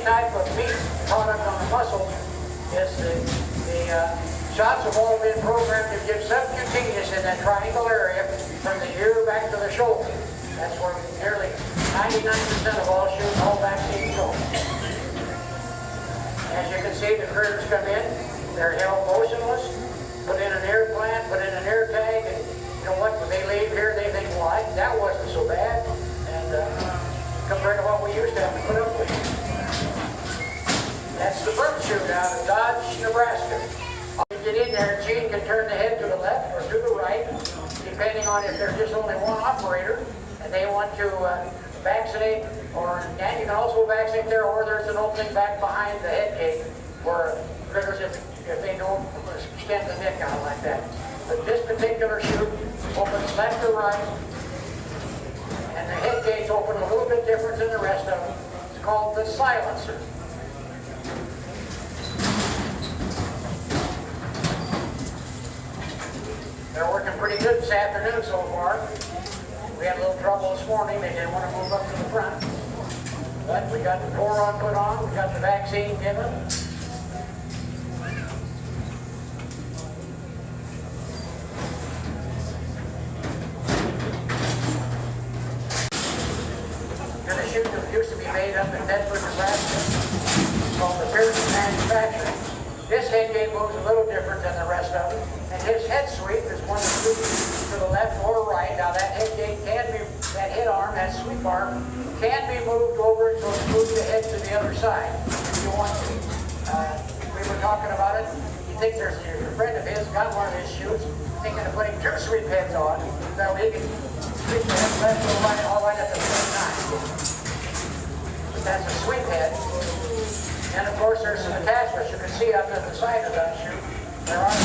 type of meat product on the muscle is the shots have all been programmed to give subcutaneous in that triangle area from the ear back to the shoulder. That's where nearly 99% of all shoots, all vaccines go. As you can see, the critters come in, they're held motionless, put in an air plant, put in an air tag, and you know what, when they leave here, they think, well, that wasn't so bad, and compared to what we used to have to put up with. That's the bird chute out of Dodge, Nebraska. You get in there, Gene can turn the head to the left or to the right, depending on if there's just only one operator, and they want to vaccinate, and you can also vaccinate there, or there's an opening back behind the head gate where critters, if they don't extend the neck out like that. But this particular chute opens left or right, and the head gates open a little bit different than the rest of them. It's called the silencer. They're working pretty good this afternoon so far. We had a little trouble this morning. They didn't want to move up to the front. But we got the boron put on. We got the vaccine given. And the chute that used to be made up in Bedford, Nebraska, called the Pearson Manufacturing. This head gate moves a little different than the rest of them. And his head sweep is one that moves to the left or right. Now that head gate can be, that head arm, that sweep arm, can be moved over so it moves the head to the other side if you want to. We were talking about it. You think there's a friend of his got one of his chutes, thinking of putting two sweep heads on, so he can sweep the head left or right all right at the same time. But that's a sweep head. And of course there's some attachments you can see up at the side of that chute. There are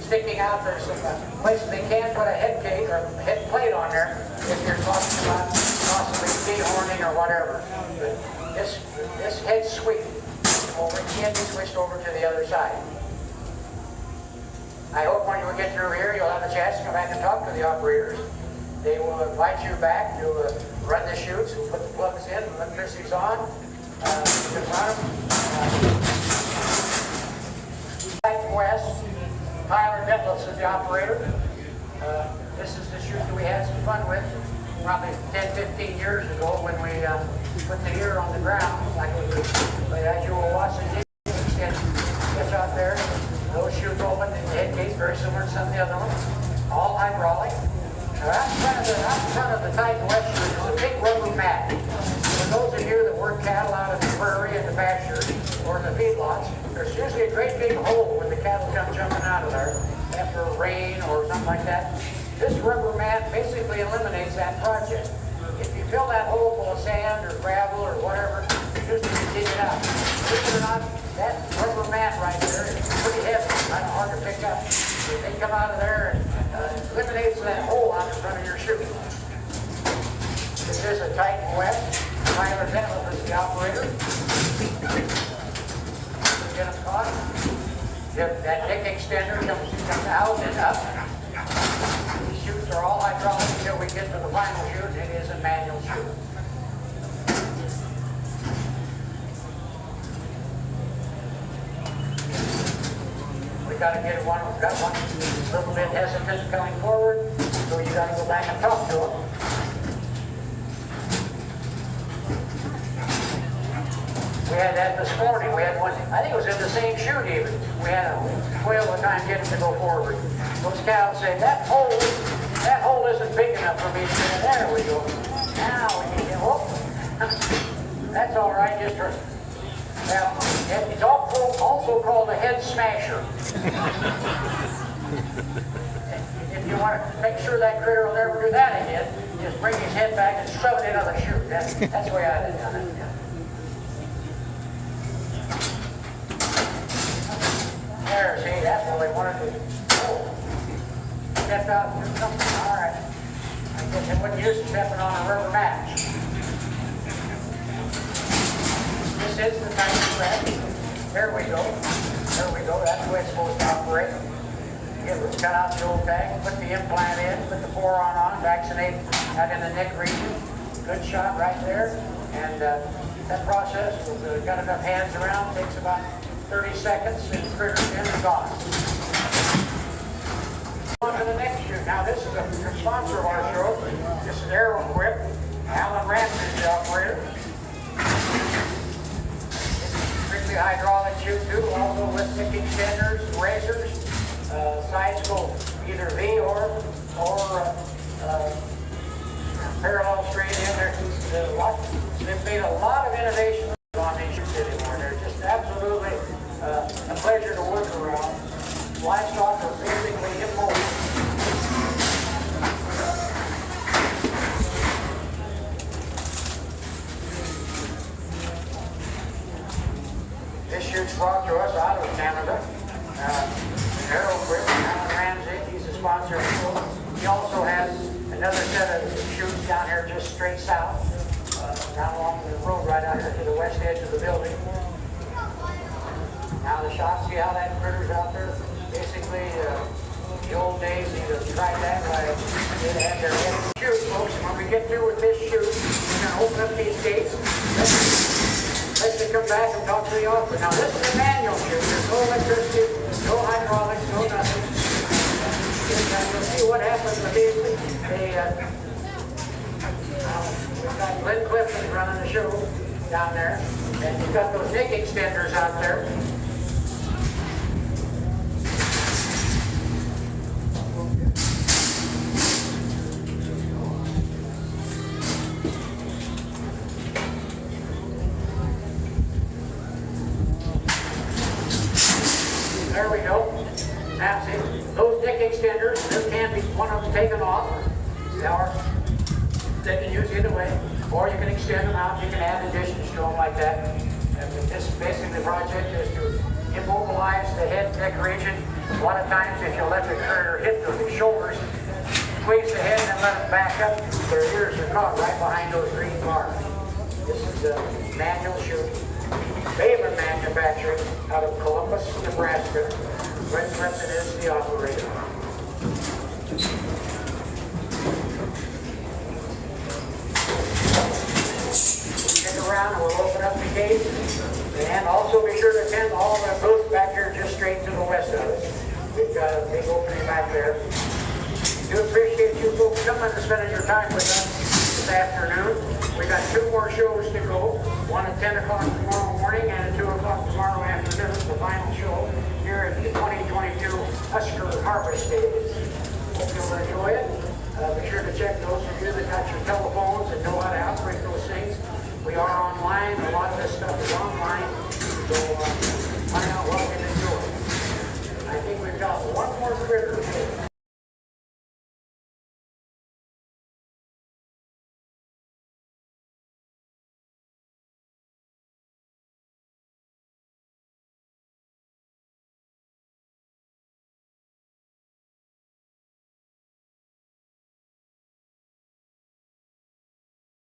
sticking out. There's some places they can put a head cage or a head plate on there if you're talking about possibly dehorning or whatever. But this head sweep over can be switched over to the other side. I hope when you get through here you'll have a chance to come back and talk to the operators. They will invite you back to run the chutes, put the plugs in, electricity's on. You can run them. West, Tyler Detlefs is the operator. This is the chute that we had some fun with probably 10-15 years ago when we put the ear on the ground. But as you will watch the gets out there, those chutes open and the head gates very similar to some of the other ones. All hydraulic. Out front of the Titan West chute is a big rubber mat. For those of you that work cattle out in the prairie and the pastures or in the feedlots, there's usually a great big hole where the cattle come jumping out of there after rain or something like that. This rubber mat basically eliminates that project. If you fill that hole full of sand or gravel or whatever, just to dig it out. Believe it or not, that rubber mat right there is pretty heavy, kind of hard to pick up. If they come out of there and eliminates that hole out in front of your chute. This is a Titan West. Tyler Detlefs is the operator. Get them caught. That neck extender comes out and up. These chutes are all hydraulic until we get to the final chute. It is a manual chute. We got to get one. We've got one a little bit hesitant coming forward, so you got to go back and talk to him. We had that this morning. We had one, I think it was in the same chute even. We had a whale of a time getting to go forward. Those cows said, that hole isn't big enough for me to get in. There we go. Now we can get, whoop. That's all right, just for, well, it's also called a head smasher. If you want to make sure that critter will never do that again, just bring his head back and shove it into the chute. That's the way I'd have done it. Yeah. There, see, that's what they wanted to do. Oh. Stepped out and do something. All right. I guess they wouldn't use stepping on a rubber mat. This is the type of thread. There we go. There we go. That's the way it's supposed to operate. Let's cut out the old tag, put the implant in, put the boron on, vaccinate out in the neck region. Good shot right there. And that process, we've got enough hands around, takes about 30 seconds and critters in and gone. On to the next shoot. Now this is a sponsor of our show. This is Arrow Quip. Alan Ramsey is the operator. Strictly hydraulic chute too, also with stick extenders, razors. Sides go either V or parallel straight in there. They've made a lot of innovation on these shoots anymore. They're just absolutely a pleasure to work around. Livestock are basically immobile. This chute's brought to us out of Canada. Harold Quip, Alan Ramsey, he's a sponsor. He also has another set of chutes down here just straight south, down along the road right out here to the west edge of the building. Now the shot, see how that critter's out there? Basically, the old days, you tried that right. They had their head chute, folks. When we get through with this chute, we're going to open up these gates. Let's come back and talk to the officer. Now this is a manual chute. There's no electricity, no hydraulics, no nothing. You'll see what happens with these. We've got Glenn Clifton running the show down there, and you've got those nick extenders out there. There we go. Now see, those nick extenders, there can be one of them taken off. They can use either way, or you can extend them out. You can add additions to them like that. And this basically the project is to immobilize the head neck region. A lot of times, if you let the critter hit the shoulders, squeeze the head and let it back up, their ears are caught right behind those green bars. This is a manual chute. Baylor Manufacturing out of Columbus, Nebraska. Glenn Clifton is the operator. Stick around and we'll open up the gate. And also be sure to attend all the booths back here just straight to the west of us. We've got a big opening back there. We do appreciate you folks coming and spending your time with us this afternoon. We got 2 more shows to go. One at 10 o'clock tomorrow morning and at 2 o'clock tomorrow afternoon. The final show here at the 2022 Husker Harvest Days. Hope you'll enjoy it. Be sure to check those of you that got your telephones and know how to